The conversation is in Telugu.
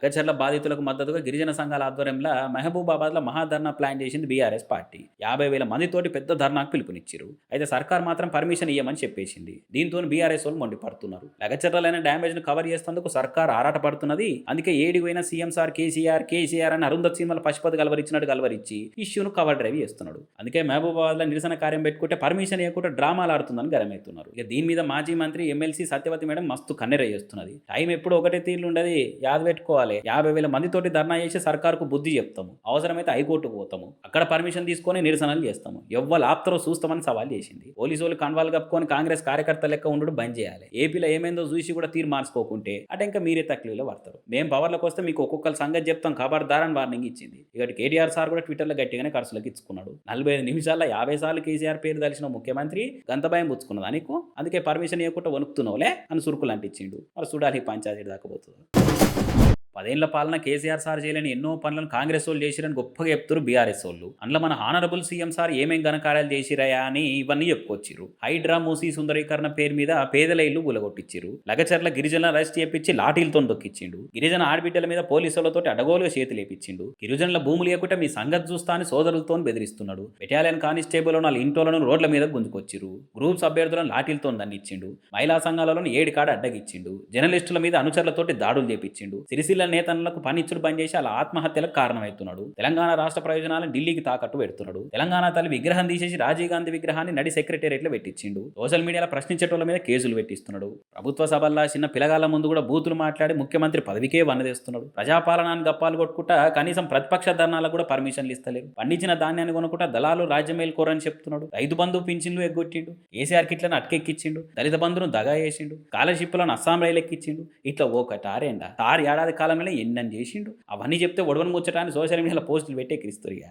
లగచర్ల బాధితులకు మద్దతుగా గిరిజన సంఘాల ఆధ్వర్యంలో మహబూబాబాద్లో మహాధర్నా ప్లాన్ చేసింది బీఆర్ఎస్ పార్టీ. 50,000 మందితోటి పెద్ద ధర్నాకు పిలుపునిచ్చారు. అయితే సర్కార్ మాత్రం పర్మిషన్ ఇయ్యమని చెప్పేసింది. దీంతో బీఆర్ఎస్ వాళ్ళు మండిపడుతున్నారు. లగచర్లైన డ్యామేజ్ ను కవర్ చేసేందుకు సర్కార్ ఆరాటపడుతున్నది. అందుకే ఏడికి పోయిన సీఎం సార్ కేసీఆర్ అని అరుంధత్ సినిమాల పశుపతి గలవరిచ్చినట్టు గలవరిచ్చి ఇష్యూను కవర్ డ్రైవ్ చేస్తున్నాడు. అందుకే మహబూబాబాద్ లో నిరసన కార్యం పెట్టుకుంటే పర్మిషన్ ఇవ్వకుండా డ్రామాలు ఆడుతుందని గరమవుతున్నారు. ఇక దీని మీద మాజీ మంత్రి ఎమ్మెల్సీ సత్యవతి మేడం మస్తు కన్నెర చేస్తున్నది. టైం ఎప్పుడు ఒకటే తీర్లు ఉండదు, యాద పెట్టుకోవాలి. 50,000 మందితోటి ధర్నా చేసి సర్కార్కు బుద్ధి చెప్తాము, అవసరమైతే హైకోర్టుకు పోతాము, అక్కడ పర్మిషన్ తీసుకొని నిరసనలు చేస్తాము, ఎవ్వరు ఆప్తరో చూస్తామని సవాల్ చేసింది. పోలీసు వాళ్ళు కన్వాలు కప్పుకొని కాంగ్రెస్ కార్యకర్త లెక్క ఉండడం బంద్ చేయాలి. ఏపీలో ఏమైందో చూసి కూడా తీరు మార్చుకోకుంటే అటు ఇంకా మీరే తక్కువలో పడతారు. మేము పవర్లకు వస్తే మీకు ఒక్కొక్కరు సంగతి చెప్తాం ఖబర్దారని వార్నింగ్ ఇచ్చింది. ఇక కేటీఆర్ సార్ కూడా ట్విట్టర్లో గట్టిగానే ఖర్చులకు ఇచ్చుకున్నాడు. 45 నిమిషాల్లో 50 సార్లు కేసీఆర్ పేరు తెలిసిన ముఖ్యమంత్రి గంత భయం పుచ్చుకున్నదా నీకు? అందుకే పర్మిషన్ ఇవ్వకుండా వణుకుతున్నావులే అని సురుకులు అంటించిండు. మరి చూడాలి పంచాయతీ దాకా పోతుంది. 10 ఏళ్ల పాలన కేసీఆర్ సార్ చేయలేని ఎన్నో పనులను కాంగ్రెస్ వాళ్ళు చేసిరని గొప్పగా చెప్తారు బీఆర్ఎస్ వాళ్ళు. అందులో మన హానరబుల్ సీఎం సార్ ఏమేం ఘనకార్యాలు చేసిరాయా అని ఇవన్నీ చెప్పుకొచ్చిరు. హైడ్రా మూసీ సుందరీకరణ పేరు మీద పేదల ఇల్లు గులగొట్టించిరు. లగచర్ల గిరిజనులను అరెస్ట్ చేపించి లాఠీలతో దొక్కిచ్చిండు. గిరిజన ఆడబిడ్డల మీద పోలీసులతో అడగోలుగా చేతులేపించిండు. గిరిజనుల భూములు లేకుండా మీ సంగతి చూస్తా అని సోదరులతో బెదిరిస్తున్నాడు. బెటాలియన్ కానిస్టేబుల్ వాళ్ళ ఇంటోలను రోడ్ల మీద గుంజుకొచ్చిరు. గ్రూప్స్ అభ్యర్థులను లాఠీలతో దండిచ్చిండు. మహిళా సంఘాలలో 7 కాడ అడ్డగిచ్చిండు. జర్నలిస్టుల మీద అనుచరులతోటి దాడులు చేపించిండు. సిరిసిల్ల నేతలకు పనిచ్చుడు బంద్ చేసి అలా ఆత్మహత్యలకు కారణమవుతున్నాడు. తెలంగాణ రాష్ట్ర ప్రయోజనాలను ఢిల్లీకి తాకట్టు పెడుతున్నాడు. తెలంగాణ తల్లి విగ్రహం తీసేసి రాజీవ్ గాంధీ విగ్రహాన్ని నడి సెక్రటేరియట్లో పెట్టించిండు. సోషల్ మీడియాలో ప్రశ్నించేటోళ్ళ మీద కేసులు పెట్టిస్తున్నాడు. ప్రభుత్వ సభల్లో చిన్న పిల్లగాల ముందు కూడా బూతులు మాట్లాడి ముఖ్యమంత్రి పదవికే వన్నదేస్తున్నాడు. ప్రజాపాలనాన్ని గప్పాలు కొట్టుకుంటా కనీసం ప్రతిపక్ష ధర్నాలకు కూడా పర్మిషన్లు ఇస్తలేరు. పండించిన ధాన్యాన్ని కొనుక్కుంటా దళాలు రాజ్యమేల్కోరని చెప్తున్నాడు. రైతు బంధు పింఛన్లు ఎగ్గొట్టిండు. కేసీఆర్ కిట్లను అటకెక్కిచ్చిండు. దళిత బంధును దగా చేసిండు. స్కాలర్షిప్లను అస్సాం రైలు ఎక్కిచ్చిండు. ఇట్లా ఒకటారేండా సార్ ఏడాది కాలంలో ఎన్నని చేసిండు. అవన్నీ చెప్తే ఒడవని ముచ్చటాన్ని సోషల్ మీడియాలో పోస్టులు పెట్టే క్రిస్తురిగా.